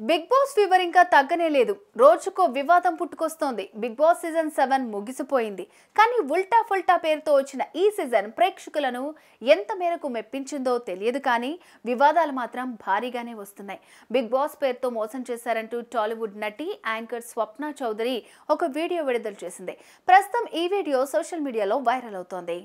Big boss fever ఇంకా తగ్గనే లేదు. రోజుకో వివాదం పుట్టుకొస్తోంది. బిగ్ బాస్ సీజన్ 7 ముగిసిపోయింది. కానీ ఉల్టా ఫుల్టా పేరుతో వచ్చిన ఈ సీజన్ ప్రేక్షకులను ఎంత మేరకు మెప్పించిందో తెలియదు, కానీ వివాదాలు మాత్రం భారీగానే వస్తున్నాయి. బిగ్ బాస్ పేరుతో మోసం చేశారంటూ టాలీవుడ్ నటి యాంకర్ స్వప్న చౌదరి ఒక వీడియో విడుదల చేసింది. ప్రస్తుతం ఈ వీడియో సోషల్ మీడియాలో వైరల్ అవుతోంది.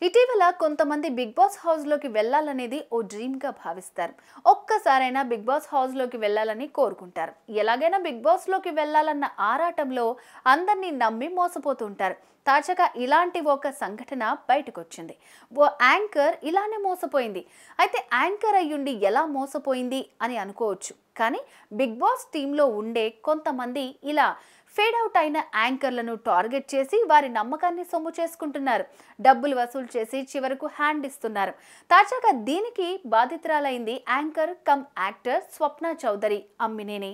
ఇటీవల కొంతమంది బిగ్ బాస్ హౌస్ లోకి వెళ్లాలనేది ఓ డ్రీమ్ గా భావిస్తారు. ఒక్కసారైనా బిగ్ బాస్ హౌస్ లోకి వెళ్లాలని కోరుకుంటారు. ఎలాగైనా బిగ్ బాస్ లోకి వెళ్లాలన్న ఆరాటంలో అందరినీ నమ్మి మోసపోతుంటారు. తాజాగా ఇలాంటి ఒక సంఘటన బయటకొచ్చింది. ఓ యాంకర్ ఇలానే మోసపోయింది. అయితే యాంకర్ అయ్యుండి ఎలా మోసపోయింది అని అనుకోవచ్చు, కానీ బిగ్ బాస్ టీంలో ఉండే కొంతమంది ఇలా ఫేడ్ అవుట్ అయిన యాంకర్లను టార్గెట్ చేసి వారి నమ్మకాన్ని సొమ్ము చేసుకుంటున్నారు. డబ్బులు వసూలు చేసి చివరకు హ్యాండ్ ఇస్తున్నారు. తాజాగా దీనికి బాధితురాలైంది యాంకర్ కమ్ యాక్టర్ స్వప్న చౌదరి అమ్మినేని.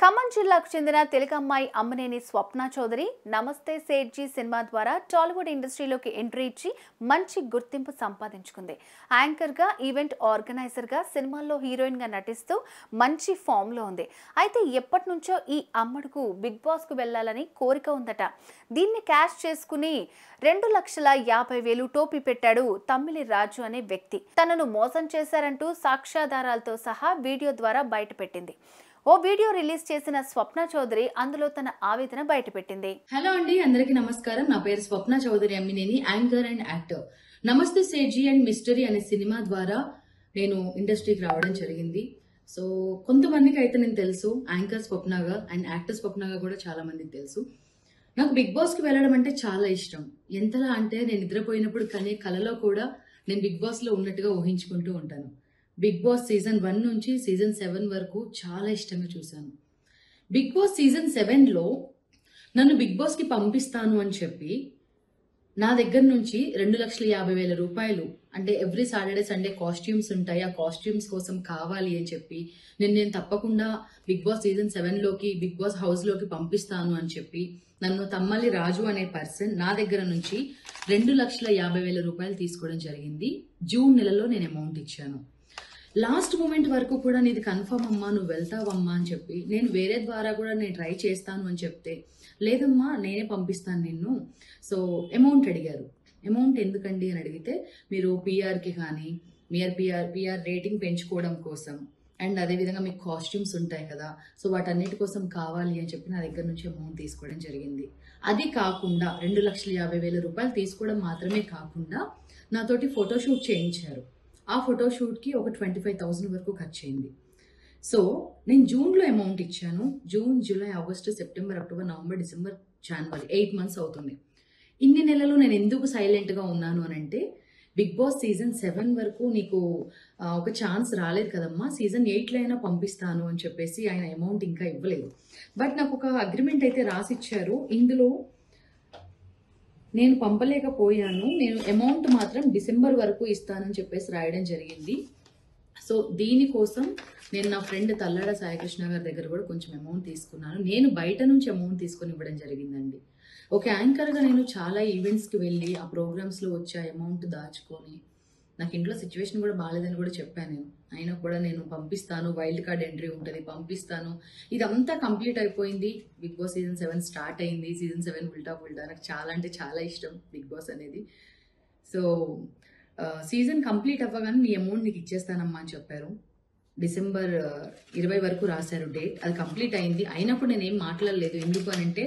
ఖమ్మం జిల్లాకు చెందిన తెలుగు అమ్మాయి అమ్మనేని స్వప్న చౌదరి నమస్తే సేట్జీ సినిమా ద్వారా టాలీవుడ్ ఇండస్ట్రీలోకి ఎంట్రీ ఇచ్చి మంచి గుర్తింపు సంపాదించుకుంది. యాంకర్గా, ఈవెంట్ ఆర్గనైజర్గా, సినిమాల్లో హీరోయిన్గా నటిస్తూ మంచి ఫామ్లో ఉంది. అయితే ఎప్పటి నుంచో ఈ అమ్మడుకు బిగ్ బాస్కు వెళ్లాలని కోరిక ఉందట. దీన్ని క్యాష్ చేసుకుని 2,50,000 టోపీ పెట్టాడు తమ్మిలి రాజు అనే వ్యక్తి. తనను మోసం చేశారంటూ సాక్ష్యాధారాలతో సహా వీడియో ద్వారా బయటపెట్టింది. ఓ వీడియో రిలీజ్ చేసిన స్వప్న చౌదరి అందులో తన ఆవేదన బయటపెట్టింది. హలో అండి, అందరికి నమస్కారం. నా పేరు Swapna Chowdary Ammineni, anchor and actor. Namaste Sethji and mystery అనే సినిమా ద్వారా నేను ఇండస్ట్రీకి రావడం జరిగింది. సో కొంతమందికి అయితే నేను తెలుసు యాంకర్ స్వప్నగా అండ్ యాక్టర్ స్వప్నగా కూడా చాలా మందికి తెలుసు. నాకు బిగ్ బాస్ కి వెళ్ళడం అంటే చాలా ఇష్టం. ఎంతలా అంటే నేను నిద్రపోయినప్పుడు కానీ కలలో కూడా నేను బిగ్ బాస్ లో ఉన్నట్టుగా ఊహించుకుంటూ ఉంటాను. బిగ్ బాస్ సీజన్ 1 నుంచి సీజన్ 7 వరకు చాలా ఇష్టంగా చూశాను. బిగ్ బాస్ సీజన్ 7లో నన్ను బిగ్ బాస్ కి పంపిస్తాను అని చెప్పి నా దగ్గర నుంచి 2,50,000 రూపాయలు, అంటే ఎవ్రీ సాటర్డే సండే కాస్ట్యూమ్స్ ఉంటాయి, ఆ కాస్ట్యూమ్స్ కోసం కావాలి అని చెప్పి నేను తప్పకుండా బిగ్ బాస్ సీజన్ 7లోకి బిగ్ బాస్ హౌస్ లోకి పంపిస్తాను అని చెప్పి నన్ను తమ్మలి రాజు అనే పర్సన్ నా దగ్గర నుంచి 2,50,000 రూపాయలు తీసుకోవడం జరిగింది. జూన్ నెలలో నేను అమౌంట్ ఇచ్చాను. లాస్ట్ మూమెంట్ వరకు కూడా నీది కన్ఫర్మ్ అమ్మా, నువ్వు వెళ్తావమ్మా అని చెప్పి నేను వేరే ద్వారా కూడా నేను ట్రై చేస్తాను అని చెప్తే, లేదమ్మా నేనే పంపిస్తాను నిన్ను. సో అమౌంట్ అడిగారు. అమౌంట్ ఎందుకండి అని అడిగితే, మీరు పిఆర్కి కానీ పిఆర్ రేటింగ్ పెంచుకోవడం కోసం అండ్ అదేవిధంగా మీకు కాస్ట్యూమ్స్ ఉంటాయి కదా, సో వాటన్నిటి కోసం కావాలి అని చెప్పి నా దగ్గర నుంచి అమౌంట్ తీసుకోవడం జరిగింది. అది కాకుండా 2,50,000 రూపాయలు తీసుకోవడం మాత్రమే కాకుండా నాతోటి ఫోటోషూట్ చేయించారు. ఆ ఫోటోషూట్కి ఒక 25,000 వరకు ఖర్చు అయింది. సో నేను జూన్లో అమౌంట్ ఇచ్చాను. June, July, August, September, October, November, December, జనవరి 8 మంత్స్ అవుతుంది. ఇన్ని నెలలు నేను ఎందుకు సైలెంట్గా ఉన్నాను అని అంటే, బిగ్ బాస్ సీజన్ 7 వరకు నీకు ఒక ఛాన్స్ రాలేదు కదమ్మా, సీజన్ 8లో అయినా పంపిస్తాను అని చెప్పేసి ఆయన అమౌంట్ ఇంకా ఇవ్వలేదు. బట్ నాకు ఒక అగ్రిమెంట్ అయితే రాసిచ్చారు. ఇందులో నేను పంపలేకపోయాను, నేను అమౌంట్ మాత్రం డిసెంబర్ వరకు ఇస్తానని చెప్పేసి రాయడం జరిగింది. సో దీనికోసం నేను నా ఫ్రెండ్ తల్లాడ సాయికృష్ణ గారి దగ్గర కూడా కొంచెం అమౌంట్ తీసుకున్నాను. నేను బయట నుంచి అమౌంట్ తీసుకొని ఇవ్వడం జరిగిందండి. ఒక యాంకర్గా నేను చాలా ఈవెంట్స్కి వెళ్ళి ఆ ప్రోగ్రామ్స్లో వచ్చే అమౌంట్ దాచుకొని, నాకు ఇంట్లో సిచ్యువేషన్ కూడా బాగాలేదని కూడా చెప్పాను నేను. అయినా కూడా నేను పంపిస్తాను, వైల్డ్ కార్డ్ ఎంట్రీ ఉంటుంది, పంపిస్తాను. ఇదంతా కంప్లీట్ అయిపోయింది. బిగ్ బాస్ సీజన్ 7 స్టార్ట్ అయింది. సీజన్ 7 ఉల్టా నాకు చాలా అంటే చాలా ఇష్టం బిగ్ బాస్ అనేది. సో సీజన్ కంప్లీట్ అవ్వగానే నీ అమౌంట్ నీకు ఇచ్చేస్తానమ్మా అని చెప్పారు. డిసెంబర్ 20 వరకు రాశారు డేట్. అది కంప్లీట్ అయింది. అయినప్పుడు నేనేం మాట్లాడలేదు. ఎందుకు అని అంటే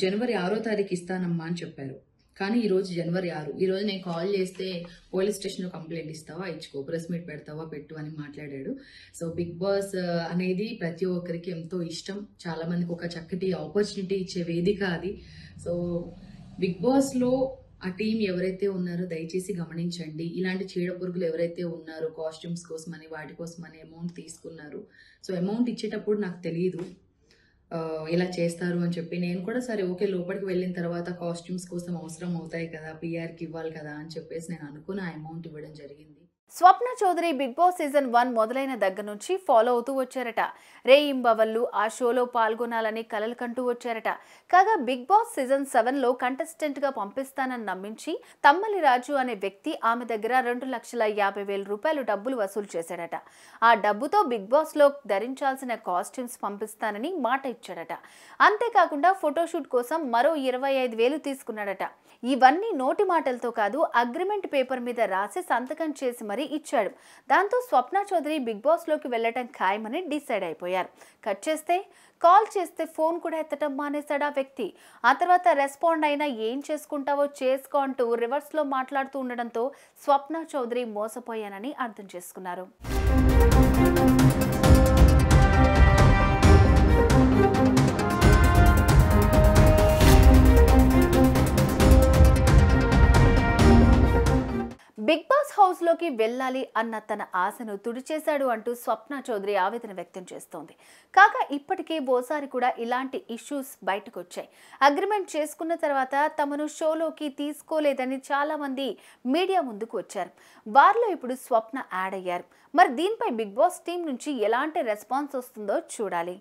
జనవరి 6వ తారీఖు ఇస్తానమ్మా అని చెప్పారు. కానీ ఈరోజు జనవరి 6. ఈరోజు నేను కాల్ చేస్తే పోలీస్ స్టేషన్లో కంప్లైంట్ ఇస్తావా, ఇచ్చుకో, ప్రెస్ మీట్ పెడతావా, పెట్టు అని మాట్లాడాడు. సో బిగ్ బాస్ అనేది ప్రతి ఒక్కరికి ఎంతో ఇష్టం. చాలా మందికి ఒక చక్కటి ఆపర్చునిటీ ఇచ్చే వేదిక అది. సో బిగ్ బాస్లో ఆ టీం ఎవరైతే ఉన్నారో దయచేసి గమనించండి. ఇలాంటి చీడ పురుగులు ఎవరైతే ఉన్నారో కాస్ట్యూమ్స్ కోసమని వాటి కోసమని అమౌంట్ తీసుకున్నారు. సో అమౌంట్ ఇచ్చేటప్పుడు నాకు తెలియదు, ఇలా చేస్తారు అని చెప్పి నేను కూడా సరే ఓకే లోపలికి వెళ్ళిన తర్వాత కాస్ట్యూమ్స్ కోసం అవసరం అవుతాయి కదా! పీఆర్‌కి ఇవ్వాలి కదా! అని చెప్పేసి నేను అనుకుని ఆ అమౌంట్ ఇవ్వడం జరిగింది. స్వప్న చౌదరి బిగ్ బాస్ సీజన్ 1 మొదలైన దగ్గర నుంచి ఫాలో అవుతూ వచ్చారట. రేయింబవళ్ళు ఆ షోలో పాల్గొనాలని కలలు కంటూ వచ్చారట. కాగా బిగ్ బాస్ సీజన్ 7లో కంటెస్టెంట్ గా పంపిస్తానని నమ్మించి తమ్మలి రాజు అనే వ్యక్తి ఆమె దగ్గర 2,50,000 రూపాయలు డబ్బులు వసూలు చేశాడట. ఆ డబ్బుతో బిగ్ బాస్ లో ధరించాల్సిన కాస్ట్యూమ్స్ పంపిస్తానని మాట ఇచ్చాడట. అంతేకాకుండా ఫోటోషూట్ కోసం మరో 25,000 తీసుకున్నాడట. ఇవన్నీ నోటి మాటలతో కాదు, అగ్రిమెంట్ పేపర్ మీద రాసి సంతకం చేసి మరీ ఇచ్చాడు. దాంతో స్వప్న చౌదరి బిగ్ బాస్ లోకి వెళ్ళటం ఖాయమని డిసైడ్ అయిపోయారు. కట్ చేస్తే కాల్ చేస్తే ఫోన్ కూడా ఎత్తటం మానేశాడు ఆ వ్యక్తి. ఆ తర్వాత రెస్పాండ్ అయినా ఏం చేసుకుంటావో చేసుకో అంటూ రివర్స్ లో మాట్లాడుతూ ఉండడంతో స్వప్న చౌదరి మోసపోయానని అర్థం చేసుకున్నారు. బిగ్ బాస్ హౌస్ లోకి వెళ్ళాలి అన్న తన ఆశను తుడిచేశాడు అంటూ స్వప్న చౌదరి ఆవేదన వ్యక్తం చేస్తోంది. కాగా ఇప్పటికే ఓసారి కూడా ఇలాంటి ఇష్యూస్ బయటకు వచ్చాయి. అగ్రిమెంట్ చేసుకున్న తర్వాత తమను షోలోకి తీసుకోలేదని చాలా మంది మీడియా ముందుకు వచ్చారు. వారిలో ఇప్పుడు స్వప్న యాడ్ అయ్యారు. మరి దీనిపై బిగ్ బాస్ టీం నుంచి ఎలాంటి రెస్పాన్స్ వస్తుందో చూడాలి.